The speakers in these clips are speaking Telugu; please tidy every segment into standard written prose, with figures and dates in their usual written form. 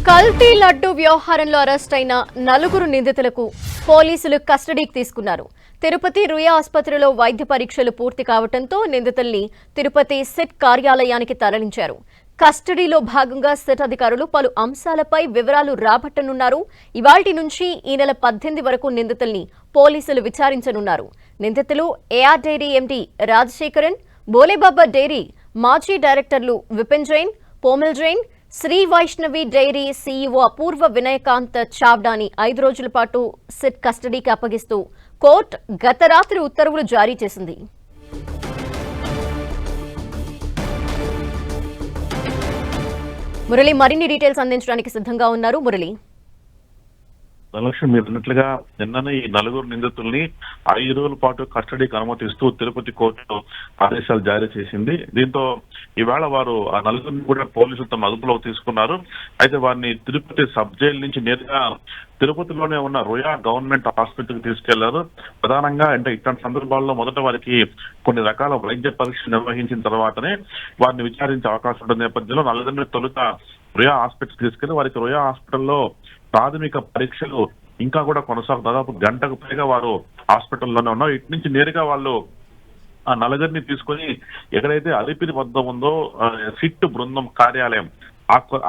కల్తీ లడ్డు వ్యవహారంలో అరెస్ట్ అయిన నలుగురు నిందితులకు పోలీసులు కస్టడీకి తీసుకున్నారు. తిరుపతి రుయా ఆసుపత్రిలో వైద్య పరీక్షలు పూర్తి కావడంతో నిందితుల్ని తిరుపతి సిట్ కార్యాలయానికి తరలించారు. కస్టడీలో భాగంగా సిట్ అధికారులు పలు అంశాలపై వివరాలు రాబట్టనున్నారు. ఇవాల్టి నుంచి ఈ నెల 18 వరకు నిందితుల్ని పోలీసులు విచారించనున్నారు. నిందితులు AR dairy MD Rajasekharan, Bolebaba dairy మాజీ డైరెక్టర్లు విపిన్ జైన్, పోమిల్ జైన్, శ్రీ వైష్ణవి డైరీ సీఈఓ అపూర్వ వినయకాంత్ చావ్డాని 5 రోజుల పాటు సిట్ కస్టడీకి అప్పగిస్తూ కోర్టు గత రాత్రి ఉత్తర్వులు జారీ చేసింది. మురళి మరిన్ని డీటెయిల్స్ అందించడానికి సిద్ధంగా ఉన్నారు. మురళి, ధనలక్ష్మి, మీరు అన్నట్లుగా నిన్ననే ఈ నలుగురు నిందితుల్ని 5 రోజుల పాటు కస్టడీకి అనుమతిస్తూ తిరుపతి కోర్టు ఆదేశాలు జారీ చేసింది. దీంతో ఈవేళ వారు ఆ నలుగురిని కూడా పోలీసులు తమ అదుపులోకి తీసుకున్నారు. అయితే వారిని తిరుపతి సబ్ జైలు నుంచి నేరుగా తిరుపతిలోనే ఉన్న రుయా గవర్నమెంట్ హాస్పిటల్కి తీసుకెళ్లారు. ప్రధానంగా అంటే ఇట్లాంటి సందర్భాల్లో మొదట వారికి కొన్ని రకాల వైద్య పరీక్షలు నిర్వహించిన తర్వాతనే వారిని విచారించే అవకాశం ఉన్న నేపథ్యంలో నలుగురిని తొలుత రుయా హాస్పిటల్ తీసుకెళ్లి వారికి రుయా హాస్పిటల్లో ప్రాథమిక పరీక్షలు ఇంకా కూడా దాదాపు గంటకు పైగా వారు హాస్పిటల్లోనే ఉన్నారు. ఇటు నుంచి నేరుగా వాళ్ళు ఆ నలుగురిని తీసుకొని ఎక్కడైతే అలిపిరి వద్ద ఉందో సిట్ బృందం కార్యాలయం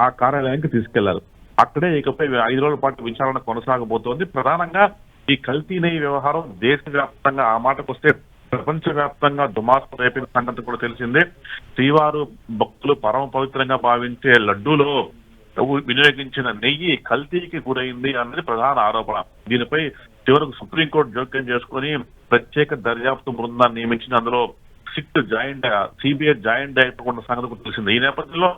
ఆ కార్యాలయానికి తీసుకెళ్లారు. అక్కడే ఇకపై 5 రోజుల పాటు విచారణ కొనసాగబోతోంది. ప్రధానంగా ఈ కల్తీ నెయ్యి వ్యవహారం దేశవ్యాప్తంగా, ఆ మాటకు వస్తే ప్రపంచవ్యాప్తంగా దుమారం రేపిన సంగతి కూడా తెలిసిందే. శ్రీవారు భక్తులు పరమ పవిత్రంగా భావించే లడ్డూలో వినియోగించిన నెయ్యి కల్తీకి గురైంది అన్నది ప్రధాన ఆరోపణ. దీనిపై చివరకు సుప్రీంకోర్టు జోక్యం చేసుకుని ప్రత్యేక దర్యాప్తు బృందాన్ని నియమించిన అందులో SIT joint CBI joint director ఉన్న సంగతి కూడా తెలిసింది. ఈ నేపథ్యంలో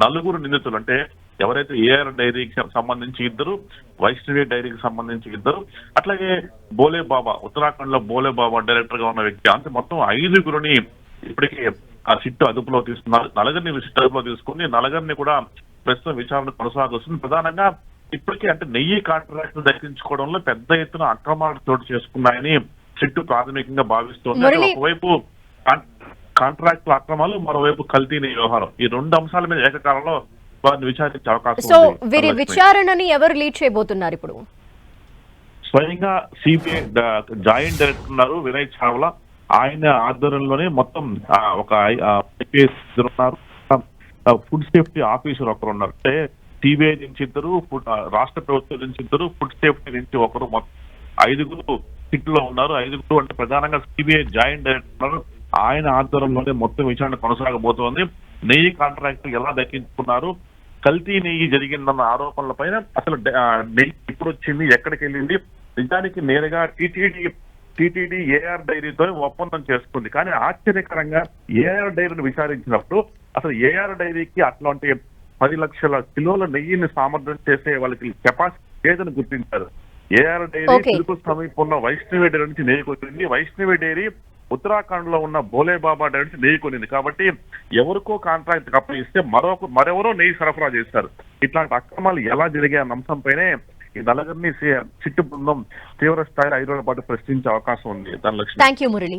నలుగురు నిందితులు అంటే ఎవరైతే ఏఆర్ డైరీకి సంబంధించి 2, వైష్ణవి డైరీకి సంబంధించి 2, అట్లాగే బోలేబాబా ఉత్తరాఖండ్ లో బోలేబాబా డైరెక్టర్ గా ఉన్న వ్యక్తి, అంటే మొత్తం 5గురిని ఇప్పటికే ఆ సిట్ అదుపులో తీసుకున్నారు. నలుగురిని సిట్ అదుపులో తీసుకుని నలుగురిని కూడా ప్రస్తుతం విచారణ కొనసాగుతుంది. ప్రధానంగా ఇప్పటికే అంటే నెయ్యి కాంట్రాక్టులు దక్కించుకోవడంలో పెద్ద ఎత్తున అక్రమాలు చోటు చేసుకున్నాయని సిట్ ప్రాథమికంగా భావిస్తోంది. ఒకవైపు కాంట్రాక్టుల అక్రమాలు, మరోవైపు కల్తీ నెయ్యి వ్యవహారం, ఈ 2 అంశాల మీద ఏకకాలంలో వారిని విచారించే అవకాశం ఉంది. సో వీరి విచారణని ఎవరు లీడ్ చేయబోతున్నారు? ఇప్పుడు స్వయంగా సిబిఐ జాయింట్ డైరెక్టర్ ఉన్నారు వినయ్ చావ్లా. ఆయన ఆధ్వర్యంలోనే మొత్తం ఒక ఐపీఎస్ ఉన్నారు, ఫుడ్ సేఫ్టీ ఆఫీసర్ ఒకరు ఉన్నారు. అంటే సిబిఐ నుంచి 2, రాష్ట్ర ప్రభుత్వం నుంచి 2, ఫుడ్ సేఫ్టీ నుంచి ఒకరు, మొత్తం 5గురు సిట్ లో ఉన్నారు. 5గురు అంటే ప్రధానంగా సిబిఐ జాయింట్ డైరెక్టర్ ఆయన ఆధ్వర్యంలోనే మొత్తం విచారణ కొనసాగబోతోంది. నెయ్యి కాంట్రాక్ట్ ఎలా దక్కించుకున్నారు, కల్తీ నెయ్యి జరిగిందన్న ఆరోపణల పైన అసలు నెయ్యి ఇప్పుడు వచ్చింది, ఎక్కడికి వెళ్ళింది, నిజానికి నేరుగా టీటీడీ ఏఆర్ డైరీతో ఒప్పందం చేసుకుంది. కానీ ఆశ్చర్యకరంగా ఏఆర్ డైరీని విచారించినప్పుడు అసలు ఏఆర్ డైరీకి అట్లాంటి 10 లక్షల కిలోల నెయ్యిని సామర్థ్యం చేసే వాళ్ళకి కెపాసిటీ లేదని గుర్తించారు. ఏఆర్ డైరీ తిరుపతి సమీపంలో వైష్ణవి డైరీ నుంచి నెయ్యి కొట్టింది. వైష్ణవి డైరీ ఉత్తరాఖండ్ లో ఉన్న బోలేబాబా డైరీ నుంచి నెయ్యి కొనింది. కాబట్టి ఎవరికో కాంట్రాక్ట్ అప్పగిస్తే మరెవరో నెయ్యి సరఫరా చేస్తారు. ఇట్లాంటి అక్రమాలు ఎలా జరిగాయి అన్న అంశంపైనే ఈ నలుగురిని సిట్టు బృందం తీవ్ర స్థాయిలో 5 రోజుల పాటు ప్రశ్నించే అవకాశం ఉంది. ధనలక్ష్మి. థాంక్యూ మురళి.